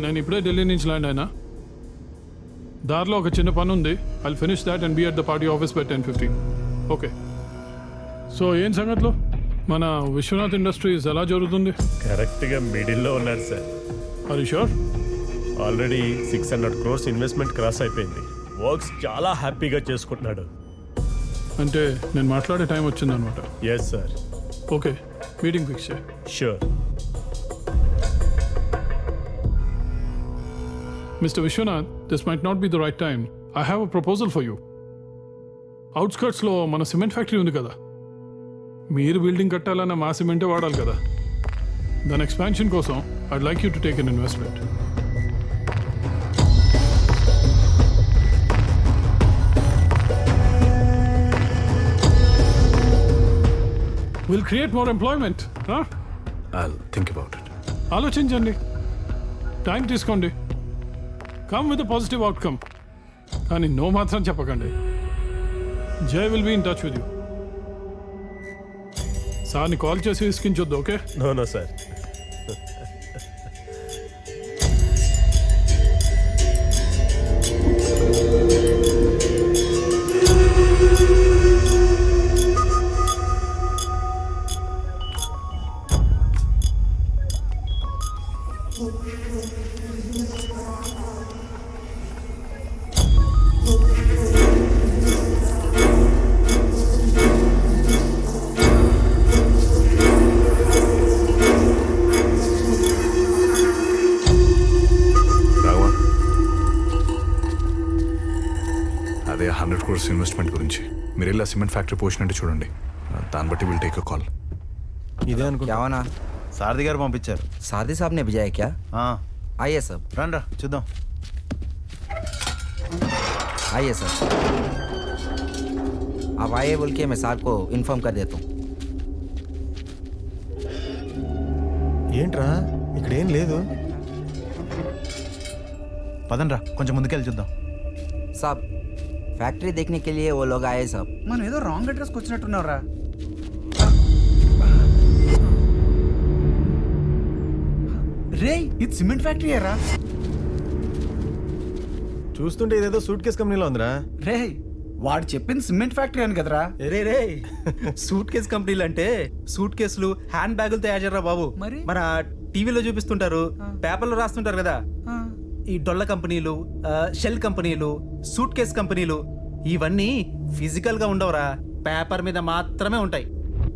నేను ఇప్పుడే ఢిల్లీ నుంచి ల్యాండ్ అయినా. దారిలో ఒక చిన్న పని ఉంది. I finish that and be at the party office by 10:15. Okay. So ఏం సంగతులు? మన విశ్వనాథ్ ఇండస్ట్రీస్ ఎలా జరుగుతుంది? కరెక్ట్గా మిడిల్లో ఉన్నారు sir. Are you sure? Already 600 crores investment cross అయిపోయింది. వర్క్స్ చాలా హ్యాపీగా చేసుకుంటున్నాడు. అంటే నేను మాట్లాడే టైం వచ్చిందనమాట. Yes sir. Okay, meeting fix చేయి. Sure. Mr. Vishwanath, this might not be the right time. I have a proposal for you. అవుట్స్కర్ట్స్లో మన సిమెంట్ ఫ్యాక్టరీ ఉంది కదా, మీరు బిల్డింగ్ కట్టాలన్న మా సిమెంటే వాడాలి కదా. దాని ఎక్స్పాన్షన్ కోసం I'd like you to take an investment. Will create more employment. I'll think about it. ఆలోచించండి, టైం తీసుకోండి. Come with positive outcome. కానీ నో మాత్రం చెప్పకండి. Jai will be in touch with you. సార్ని కాల్ చేసి విసికించొద్దు. ఓకే? No sir. అదే 100 crores investment గురించి మీరు ఇలా సిమెంట్ ఫ్యాక్టరీ పోసినట్టు చూడండి. దాన్ని బట్టి విల్ టేక్ అ కాల్. ఇదే అనుకుంటా. क्या होना? సారథి గారు పంపించారు. सारथी साहब ने भेजा है क्या? आइए सब. రండి చూద్దాం. आइए सर. आप आइए बोल के मैं साहब को इन्फॉर्म कर देता हूँ. ఏంట్రా ఇక్కడ ఏం లేదు. పదండ్రా కొంచెం ముందుకెళ్ళి చూద్దాం. साहब फैक्ट्री देखने के लिए वो लोग आए साहब. మనం ఏదో రాంగ్ అడ్రస్కి వచ్చినట్టున్నారా? రే ఇది సిమెంట్ ఫ్యాక్టరీ రా. చూస్తుంటే ఇదేదో సూట్ కేస్ కంపెనీలో ఉందిరా. రే వాడు చెప్పింది సిమెంట్ ఫ్యాక్టరీ అని కదరా. రే రే సూట్ కేస్ కంపెనీలు అంటే సూట్ కేసులు హ్యాండ్ బ్యాగులు తయారు చేయరా బాబు. మరి? మన టీవీలో చూపిస్తుంటారు, పేపర్లో రాస్తుంటారు కదా. ఈ డొల్ల కంపెనీలు, షెల్ కంపెనీలు, సూట్ కేస్ కంపెనీలు ఇవన్నీ ఫిజికల్ గా ఉండవురా, పేపర్ మీద మాత్రమే ఉంటాయి.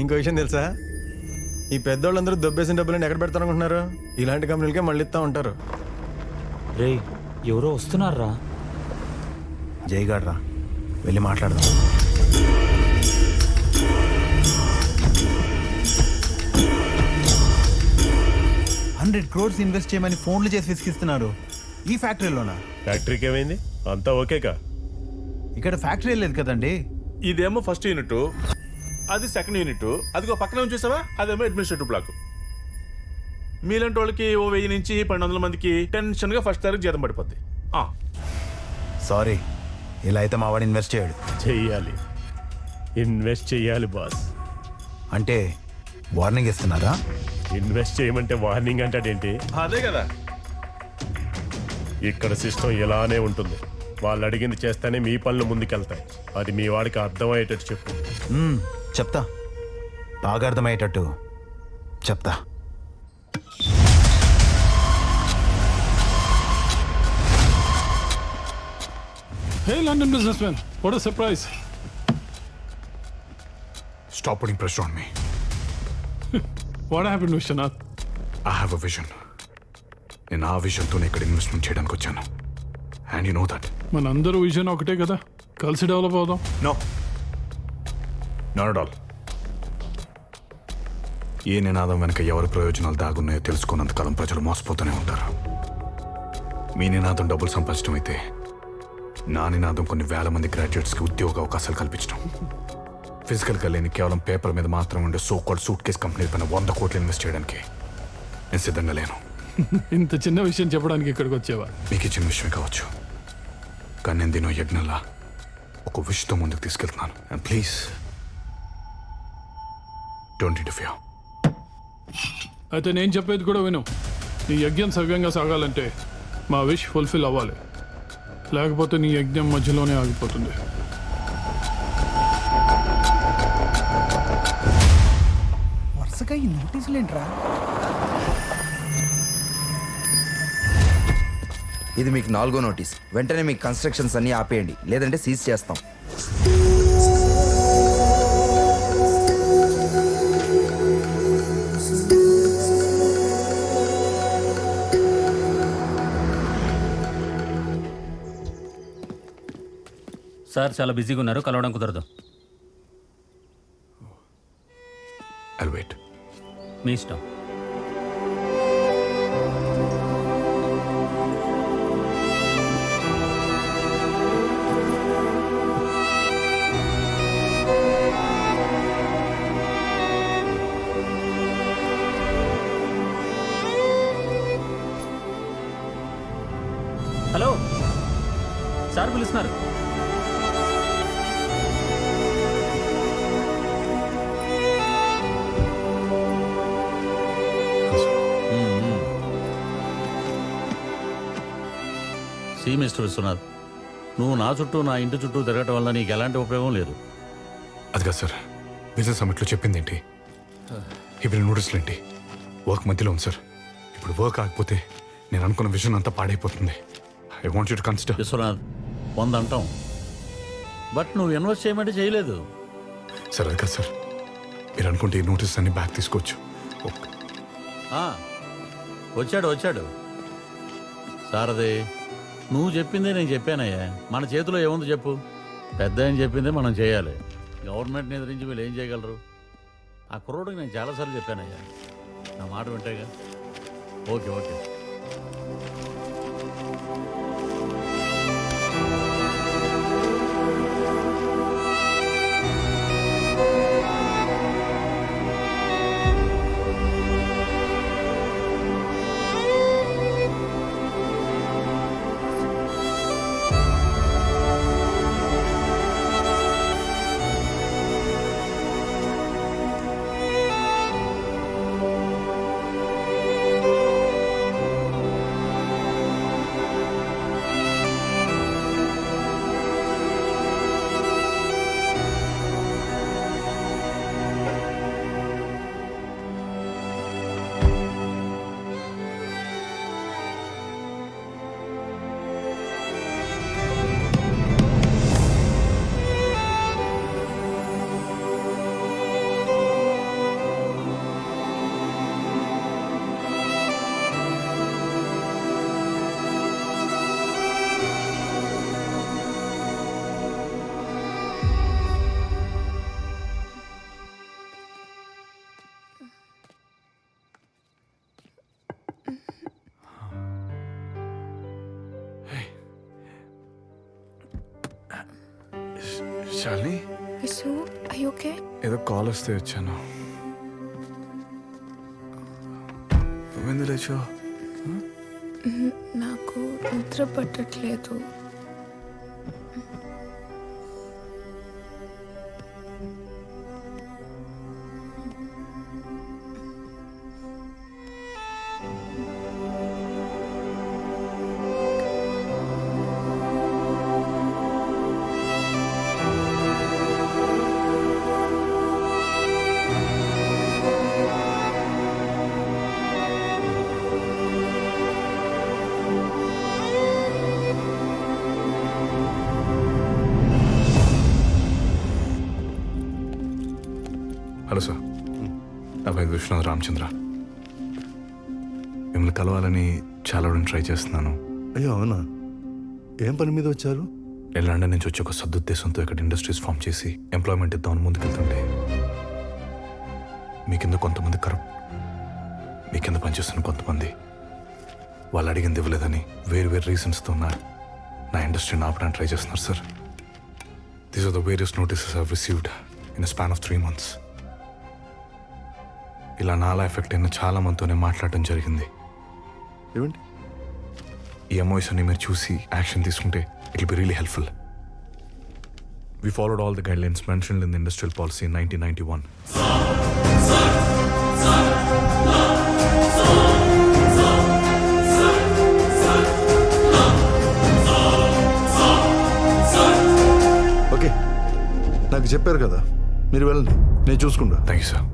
ఇంకో విషయం తెలుసా, ఈ పెద్దోళ్ళందరూ దొబ్బేసిన డబ్బులను ఎక్కడ పెడతారనుకుంటున్నారు? ఇలాంటి కంపెనీలకే మళ్ళీ ఇస్తా ఉంటారు. రే ఎవరో వస్తున్నారా? జైగాడ్ రా, వెళ్ళి మాట్లాడదాం. $100 crores ఇన్వెస్ట్ చేయమని ఫోన్లు చేసి విసిగిస్తున్నారు. ఈ ఫ్యాక్టరీలోనా? ఫ్యాక్టరీకి ఏమైంది? అంతా ఓకేకా? ఇక్కడ ఫ్యాక్టరీ లేదు కదండి. ఇదేమో ఫస్ట్ యూనిట్, అది సెకండ్ యూనిట్, అదిగో పక్కన చూసావా అదేమో అడ్మినిస్ట్రేటివ్ బ్లాక్. మీలాంటి వాళ్ళకి ఓ 1000 నుంచి 1200 మందికి టెన్షన్గా ఫస్ట్ తారీఖు జీతం పడిపోద్ది. సారీ, ఇలా అయితే మా వాడు ఇన్వెస్ట్ చేయడు. చెయ్యాలి, ఇన్వెస్ట్ చెయ్యాలి బాస్. అంటే వార్నింగ్ ఇస్తున్నారా? ఇన్వెస్ట్ చేయమంటే వార్నింగ్ అంటాడేంటి? అదే కదా, ఇక్కడ సిస్టమ్ ఇలానే ఉంటుంది. వాళ్ళు అడిగింది చేస్తేనే మీ పనులు ముందుకెళ్తాయి. అది మీ వాడికి అర్థమయ్యేటట్టు చెప్పు. చెప్తా, బాగా అర్థమయ్యేటట్టు చెప్తా. Hey London businessman, what a surprise. Stop putting pressure on me. What happened, Vishwanath? I have a vision. నేను ఆ విజన్తోనే ఇక్కడ ఇన్వెస్ట్మెంట్ చేయడానికి వచ్చాను. And you know that. మనందరూ విజన్ ఒకటే కదా, కలిసి డెవలప్ అవుదాం. No, not at all. ఏ నినాదం వెనక ఎవరి ప్రయోజనాలు దాగున్నాయో తెలుసుకున్నంతకాలం ప్రజలు మోసపోతూనే ఉంటారు. మీ నినాదం డబ్బులు సంపాదించడం అయితే, నా నినాదం కొన్ని వేల మంది గ్రాడ్యుయేట్స్కి ఉద్యోగ అవకాశాలు కల్పించడం. ఫిజికల్గా లేని కేవలం పేపర్ మీద మాత్రం ఉండే so called suit case company పైన 100 కోట్లు ఇన్వెస్ట్ చేయడానికి నేను సిద్ధంగా లేను. ఇంత చిన్న విషయం చెప్పడానికి ఇక్కడికి వచ్చేవా? మీకు ఇచ్చిన విషయమే కావచ్చు, కానీ నేను దీని యజ్ఞంలా ఒక విషయంతో ముందుకు తీసుకెళ్తున్నాను. And please don't interfere. అయితే నేను చెప్పేది కూడా విను. నీ యజ్ఞం సవ్యంగా సాగాలంటే మా విష్ ఫుల్ఫిల్ అవ్వాలి, లేకపోతే నీ యజ్ఞం మధ్యలోనే ఆగిపోతుంది. వరుసగా ఈ నోటీసులు ఏంట్రా? ఇది మీకు 4వ నోటీస్. వెంటనే మీ కన్స్ట్రక్షన్స్ అన్ని ఆపేయండి, లేదంటే సీజ్ చేస్తాం. సార్ చాలా బిజీగా ఉన్నారు, కలవడం కుదరదు. I'll wait. మీ ఇష్టం. హలో సార్ పిలుస్తున్నారు. మిస్టర్ విశ్వనాథ్, నువ్వు నా చుట్టూ నా ఇంటి చుట్టూ తిరగటం వల్ల నీకు ఎలాంటి ఉపయోగం లేదు. అది కాదు సార్, బిజినెస్ సమిట్లో చెప్పింది ఏంటి, ఇప్పుడు నోటీసులు ఏంటి, వర్క్ మధ్యలో ఉంది సార్. ఇప్పుడు వర్క్ ఆగిపోతే నేను అనుకున్న విజన్ అంతా పాడైపోతుంది. I want you to consider. Vishwanath, 100 అంటాం, బట్ నువ్వు ఇన్వెస్ట్ చేయమంటే చేయలేదు. సార్ అది కాదు సార్, మీరు అనుకుంటే ఈ నోటీస్ అన్ని బ్యాక్ తీసుకోవచ్చు. వచ్చాడు సారథి, నువ్వు చెప్పిందే నేను చెప్పానయ్యా. మన చేతిలో ఏముంది చెప్పు, పెద్ద ఆయన చెప్పిందే మనం చేయాలి. గవర్నమెంట్ని ఎదిరించి వీళ్ళు ఏం చేయగలరు? ఆ కుర్రోడికి నేను చాలాసార్లు చెప్పానయ్యా, నా మాట వింటేగా. ఓకే శాలిని, ఏదో కాల్ వస్తే వచ్చాను. నువ్వెందుకు లేచావు? నాకు నిద్ర పట్టట్లేదు. హలో సార్, నా పేరు విశ్వనాథ్ రామచంద్ర. మిమ్మల్ని కలవాలని చాలా ట్రై చేస్తున్నాను. అయ్యో అవునా, ఏం పని మీద వచ్చారు? నేను లండన్ నుంచి వచ్చి ఒక సదుద్దేశంతో ఇక్కడ ఇండస్ట్రీస్ ఫామ్ చేసి ఎంప్లాయ్మెంట్ ఇద్దామని ముందుకెళ్తుంటే మీ కింద కొంతమంది కరప్ట్, మీ కింద పనిచేస్తున్న కొంతమంది వాళ్ళు అడిగింది ఇవ్వలేదని వేరు రీజన్స్తో నా ఇండస్ట్రీని ఆపడానికి ట్రై చేస్తున్నారు sir. These are the various notices I've received in span of 3 months. ఇలా నాలా ఎఫెక్ట్ అయిన చాలా మందితోనే మాట్లాడటం జరిగింది. ఏమండి ఈ ఎంఓఎస్ అన్ని మీరు చూసి యాక్షన్ తీసుకుంటే it will be really helpful. We followed all the guidelines mentioned in the industrial policy in 1991. చెప్పారు కదా, మీరు వెళ్ళండి, నేను చూసుకుంటా. Thank you sir.